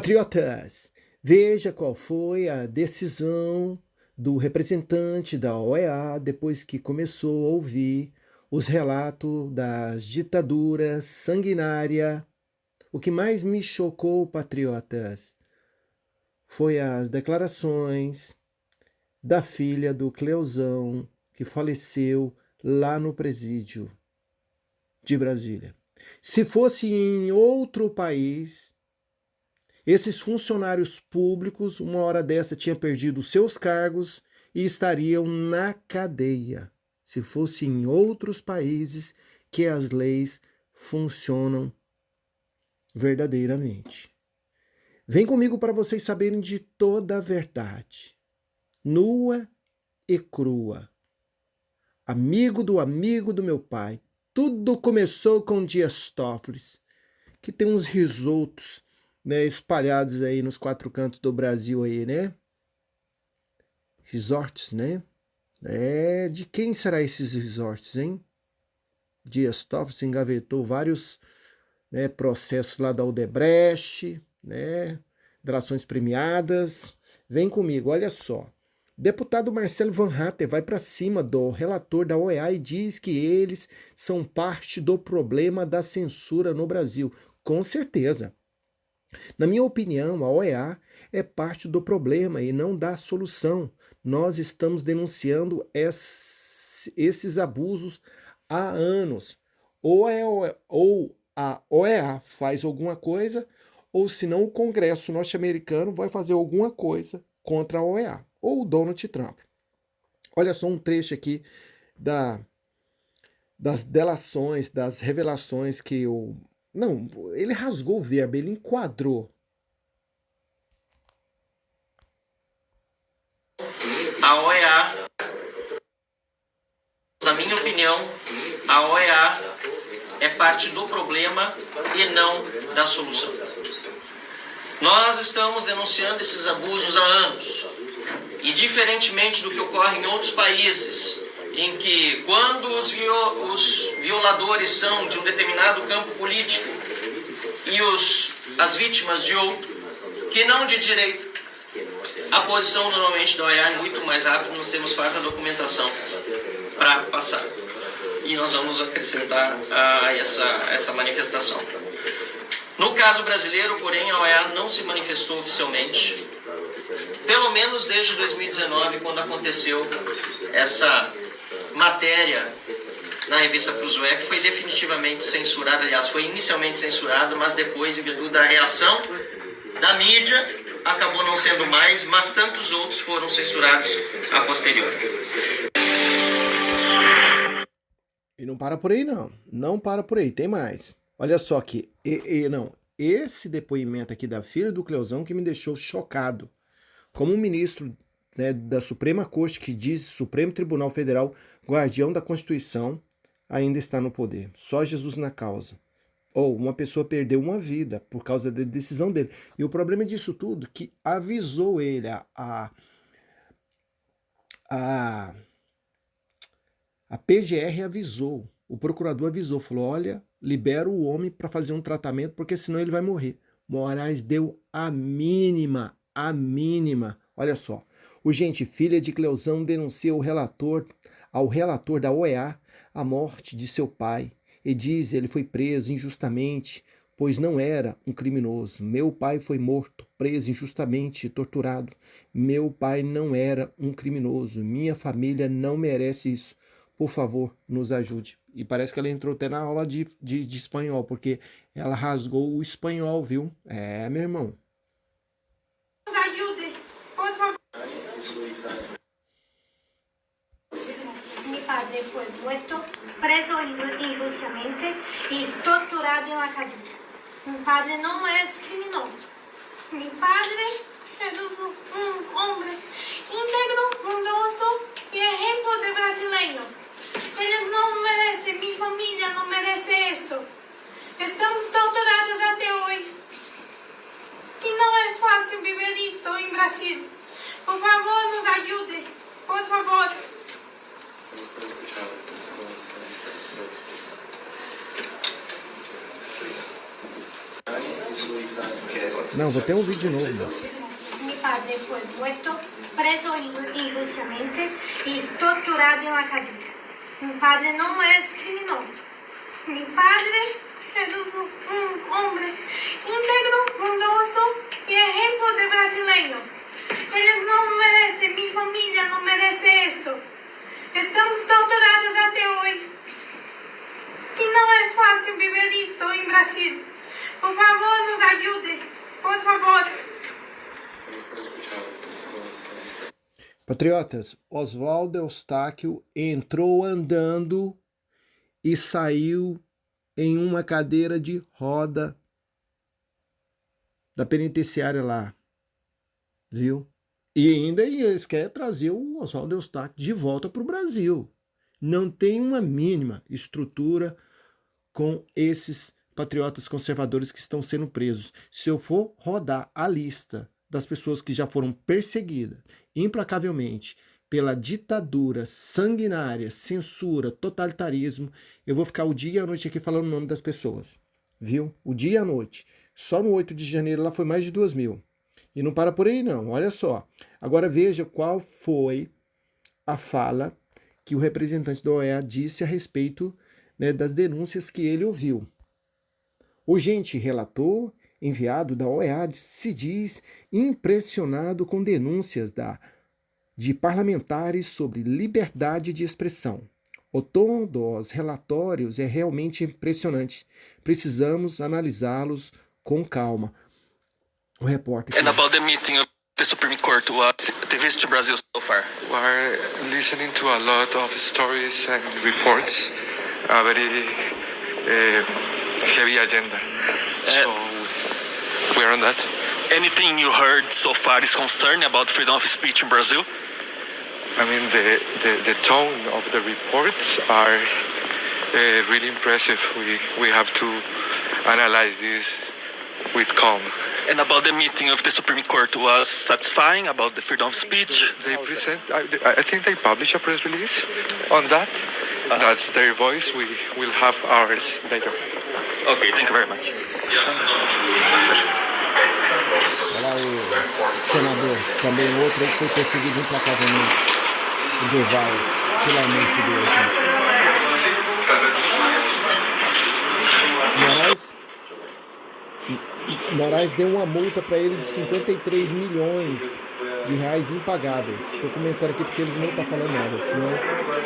Patriotas, veja qual foi a decisão do representante da OEA depois que começou a ouvir os relatos das ditaduras sanguinárias. O que mais me chocou, patriotas, foi as declarações da filha do Cleuzão, que faleceu lá no presídio de Brasília. Se fosse em outro país, esses funcionários públicos, uma hora dessa, tinham perdido seus cargos e estariam na cadeia. Se fosse em outros países que as leis funcionam verdadeiramente. Vem comigo para vocês saberem de toda a verdade, nua e crua. Amigo do meu pai. Tudo começou com Dias Toffoli, que tem uns risotos, né, espalhados aí nos quatro cantos do Brasil aí, né? Resorts, né? De quem será esses resorts, hein? Dias Toffoli engavetou vários, né, processos lá da Odebrecht, né? Delações premiadas. Vem comigo, olha só. Deputado Marcelo Van Hatten vai para cima do relator da OEA e diz que eles são parte do problema da censura no Brasil. Com certeza. Na minha opinião, a OEA é parte do problema e não da solução. Nós estamos denunciando esses abusos há anos. Ou a OEA faz alguma coisa, ou senão o Congresso norte-americano vai fazer alguma coisa contra a OEA, ou o Donald Trump. Olha só um trecho aqui das delações, das revelações que o... Não, ele rasgou o verbo, ele enquadrou. A OEA, na minha opinião, a OEA é parte do problema e não da solução. Nós estamos denunciando esses abusos há anos. E diferentemente do que ocorre em outros países, em que quando os violadores são de um determinado campo político e as vítimas de outro, que não de direito, a posição normalmente da OEA é muito mais rápida, nós temos farta documentação para passar. E nós vamos acrescentar a essa manifestação. No caso brasileiro, porém, a OEA não se manifestou oficialmente, pelo menos desde 2019, quando aconteceu essa matéria na revista Cruzoé, que foi definitivamente censurada, aliás, foi inicialmente censurada, mas depois, em virtude da reação da mídia, acabou não sendo mais, mas tantos outros foram censurados a posteriori. E não para por aí, não. Não para por aí, tem mais. Olha só aqui, esse depoimento aqui da filha do Cleuzão que me deixou chocado. Como um ministro, né, da Suprema Corte, que diz Supremo Tribunal Federal, guardião da Constituição, ainda está no poder. Só Jesus na causa. Ou uma pessoa perdeu uma vida por causa da decisão dele. E o problema disso tudo, que avisou ele, a PGR avisou, o procurador avisou, falou, olha, libera o homem para fazer um tratamento, porque senão ele vai morrer. Moraes deu a mínima. Olha só, urgente, filha de Cleuzão denuncia ao relator da OEA a morte de seu pai e diz ele foi preso injustamente, pois não era um criminoso. Meu pai foi morto, preso injustamente, torturado. Meu pai não era um criminoso. Minha família não merece isso. Por favor, nos ajude. E parece que ela entrou até na aula de espanhol, porque ela rasgou o espanhol, viu? Meu irmão. Mi padre fue muerto, preso injustamente y torturado en la calle. Mi padre no es criminoso. Mi padre es un hombre íntegro, bondoso y ejemplo de brasileño. Ellos no merecen, mi familia no merece esto. Estamos torturados até hoy. Y no es fácil vivir esto en Brasil. Por favor, nos ayude. Por favor. Não, vou ter um vídeo de novo, moça. Mi padre fue puesto preso injustamente y torturado en la calle. Mi padre no es criminoso. Mi padre es un hombre íntegro, bondoso y ejemplo de brasileño. Ellos no merecen, mi familia no merece esto. Estamos torturados hasta hoy. Y no es fácil vivir esto en Brasil. Por favor, nos ayude. Por favor. Patriotas, Oswaldo Eustáquio entrou andando e saiu em uma cadeira de roda da penitenciária lá, viu? E ainda eles querem trazer o Oswaldo Eustáquio de volta para o Brasil. Não tem uma mínima estrutura com esses patriotas conservadores que estão sendo presos. Se eu for rodar a lista das pessoas que já foram perseguidas implacavelmente pela ditadura sanguinária, censura, totalitarismo, eu vou ficar o dia e a noite aqui falando o nome das pessoas, viu? O dia e a noite. Só no 8 de janeiro lá foi mais de 2.000. E não para por aí não, olha só. Agora veja qual foi a fala que o representante da OEA disse a respeito, né, das denúncias que ele ouviu. O urgente relator enviado da OEA se diz impressionado com denúncias de parlamentares sobre liberdade de expressão. O tom dos relatórios é realmente impressionante. Precisamos analisá-los com calma. O repórter... And about the meeting of the Supreme Court, what the visit to Brazil so far? We are listening to a lot of stories and reports, a very heavy agenda. So we're on that. Anything you heard so far is concerning about freedom of speech in Brazil? I mean, the tone of the reports are really impressive. We have to analyze this with calm. And about the meeting of the Supreme Court was satisfying about the freedom of speech? They present, I think they publish a press release on that. That's their voice. We will have ours later. Okay, thank you very much. Olha lá o senador, também outro aí que foi perseguido implacavelmente. O Durval, pelo amor de Deus. Moraes deu uma multa para ele de 53 milhões de reais impagáveis. Estou comentando aqui porque eles não estão falando nada, senão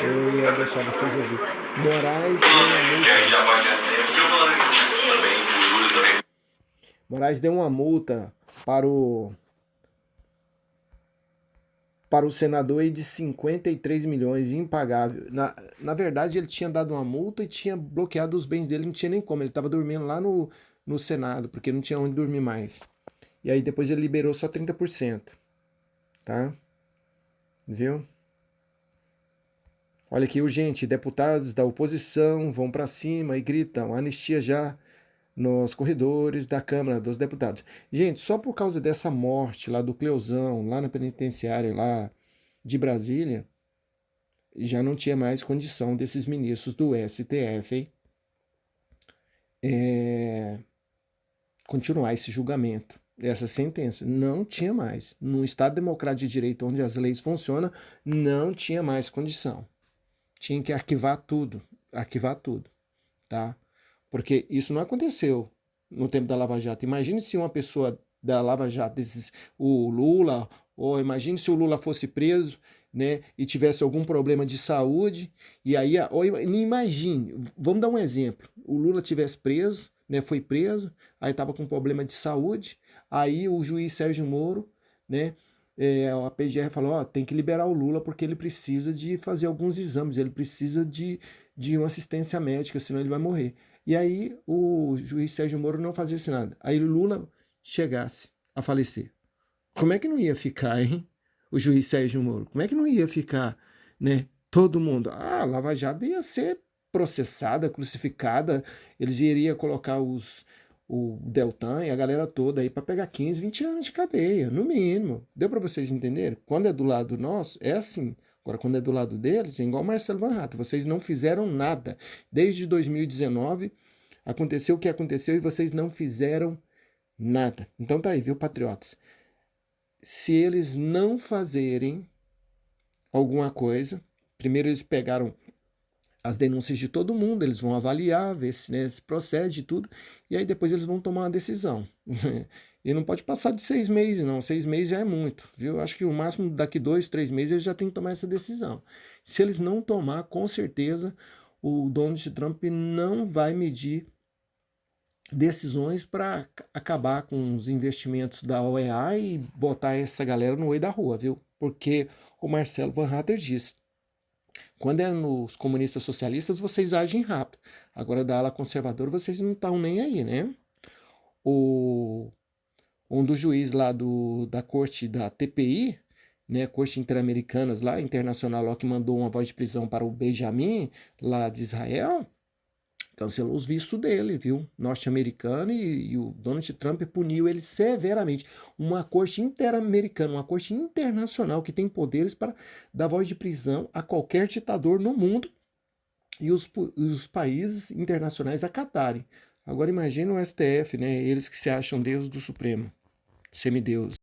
eu ia deixar vocês ouvir. Moraes deu uma multa. Moraes deu uma multa para o senador aí de 53 milhões impagável. Na verdade, ele tinha dado uma multa e tinha bloqueado os bens dele, não tinha nem como. Ele estava dormindo lá no Senado, porque não tinha onde dormir mais. E aí depois ele liberou só 30%. Tá? Viu? Olha aqui, urgente, deputados da oposição vão para cima e gritam, anistia já nos corredores da Câmara dos Deputados. Gente, só por causa dessa morte lá do Cleuzão, lá na penitenciária lá de Brasília, já não tinha mais condição desses ministros do STF continuar esse julgamento, essa sentença. Não tinha mais. No Estado Democrático de Direito, onde as leis funcionam, não tinha mais condição. Tinha que arquivar tudo, tá? Porque isso não aconteceu no tempo da Lava Jato. Imagine se uma pessoa da Lava Jato, o Lula, ou imagine se o Lula fosse preso, né, e tivesse algum problema de saúde, e aí, imagine, vamos dar um exemplo, o Lula tivesse preso, né, foi preso, aí estava com problema de saúde, aí o juiz Sérgio Moro, né, a PGR falou, tem que liberar o Lula porque ele precisa de fazer alguns exames, ele precisa de uma assistência médica, senão ele vai morrer. E aí o juiz Sérgio Moro não fazia assim nada. Aí o Lula chegasse a falecer. Como é que não ia ficar, hein? O juiz Sérgio Moro. Como é que não ia ficar, né? Todo mundo. A Lava Jato ia ser processada, crucificada. Eles iriam colocar o Deltan e a galera toda aí para pegar 15, 20 anos de cadeia, no mínimo. Deu para vocês entenderem? Quando é do lado nosso, é assim. Agora, quando é do lado deles, é igual Marcelo Van Hatten. Vocês não fizeram nada. Desde 2019, aconteceu o que aconteceu e vocês não fizeram Nada. Então tá aí, viu, patriotas? Se eles não fazerem alguma coisa, primeiro eles pegaram as denúncias de todo mundo, eles vão avaliar, ver se, né, se procede e tudo, e aí depois eles vão tomar uma decisão. E não pode passar de 6 meses, não. 6 meses já é muito, viu? Acho que o máximo daqui 2, 3 meses eles já têm que tomar essa decisão. Se eles não tomar, com certeza o Donald Trump não vai medir decisões para acabar com os investimentos da OEA e botar essa galera no meio da rua, viu? Porque o Marcelo Van Hatter disse: quando é nos comunistas socialistas, vocês agem rápido. Agora, da ala conservadora, vocês não estão nem aí, né? Um dos juízes lá da corte da TPI, né, Corte Interamericana lá, internacional, lá, que mandou uma voz de prisão para o Benjamin, lá de Israel, cancelou os vistos dele, viu? Norte-americano, e o Donald Trump puniu ele severamente. Uma corte interamericana, uma corte internacional que tem poderes para dar voz de prisão a qualquer ditador no mundo e os países internacionais acatarem. Agora imagina o STF, né? Eles que se acham Deus do Supremo, semideus.